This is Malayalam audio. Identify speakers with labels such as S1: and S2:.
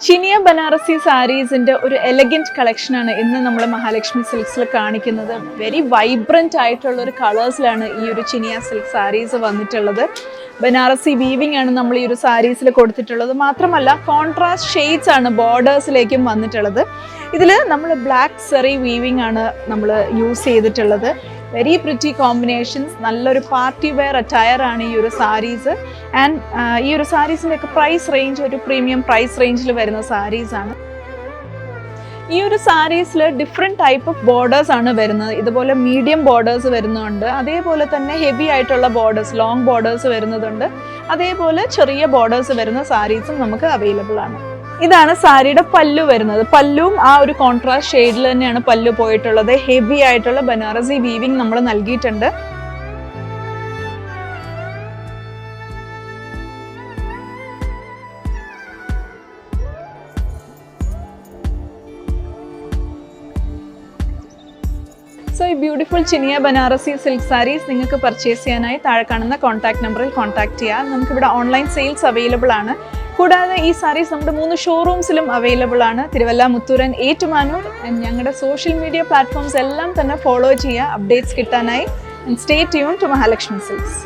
S1: ചിനിയ ബനാറസി സാരീസിൻ്റെ ഒരു എലഗൻറ്റ് കളക്ഷനാണ് ഇന്ന് നമ്മൾ മഹാലക്ഷ്മി സിൽക്സിൽ കാണിക്കുന്നത്. വെരി വൈബ്രൻ്റ് ആയിട്ടുള്ള ഒരു കളേഴ്സിലാണ് ഈ ഒരു ചിനിയ സിൽക്ക് സാരീസ് വന്നിട്ടുള്ളത്. ബനാറസി വീവിംഗ് ആണ് നമ്മൾ ഈ ഒരു സാരീസിൽ കൊടുത്തിട്ടുള്ളത്. മാത്രമല്ല കോൺട്രാസ്റ്റ് ഷെയ്ഡ്സ് ആണ് ബോർഡേഴ്സിലേക്കും വന്നിട്ടുള്ളത്. ഇതിൽ നമ്മൾ ബ്ലാക്ക് സെറി വീവിംഗ് ആണ് നമ്മൾ യൂസ് ചെയ്തിട്ടുള്ളത്. വെരി പ്രിറ്റി കോമ്പിനേഷൻസ്, നല്ലൊരു പാർട്ടി വെയർ അറ്റയർ ആണ് ഈ ഒരു സാരീസ്. ആൻഡ് ഈ ഒരു സാരീസിൻ്റെ ഒക്കെ പ്രൈസ് റേഞ്ച് ഒരു പ്രീമിയം പ്രൈസ് റേഞ്ചിൽ വരുന്ന സാരീസാണ്. ഈ ഒരു സാരീസിൽ ഡിഫറെൻറ്റ് ടൈപ്പ് ഓഫ് ബോർഡേഴ്സ് ആണ് വരുന്നത്. ഇതുപോലെ മീഡിയം ബോർഡേഴ്സ് വരുന്നുണ്ട്, അതേപോലെ തന്നെ ഹെവി ആയിട്ടുള്ള ബോർഡേഴ്സ്, ലോങ് ബോർഡേഴ്സ് വരുന്നതുണ്ട്, അതേപോലെ ചെറിയ ബോർഡേഴ്സ് വരുന്ന സാരീസും നമുക്ക് അവൈലബിൾ ആണ്. ഇതാണ് സാരിയുടെ പല്ലു വരുന്നത്. പല്ലുവും ആ ഒരു കോൺട്രാസ്റ്റ് ഷെയ്ഡിൽ തന്നെയാണ് പല്ലു പോയിട്ടുള്ളത്. ഹെവി ആയിട്ടുള്ള ബനാറസി വീവിംഗ് നമ്മൾ നൽകിയിട്ടുണ്ട്. സോ ഈ ബ്യൂട്ടിഫുൾ ചിനിയ ബനാറസി സിൽക്ക് സാരീസ് നിങ്ങൾക്ക് പർച്ചേസ് ചെയ്യാനായി താഴെ കാണുന്ന കോൺടാക്ട് നമ്പറിൽ കോൺടാക്ട് ചെയ്യാം. നമുക്കിവിടെ ഓൺലൈൻ സെയിൽസ് അവൈലബിൾ ആണ്. കൂടാതെ ഈ സാരീസ് നമ്മുടെ 3 ഷോറൂംസിലും അവൈലബിൾ ആണ്. തിരുവല്ല, മുത്തൂരൻ, ഏറ്റുമാനൂർ. ഞങ്ങളുടെ സോഷ്യൽ മീഡിയ പ്ലാറ്റ്ഫോംസ് എല്ലാം തന്നെ ഫോളോ ചെയ്യുക അപ്ഡേറ്റ്സ് കിട്ടാനായി. Stay tune to Mahalakshmi silks.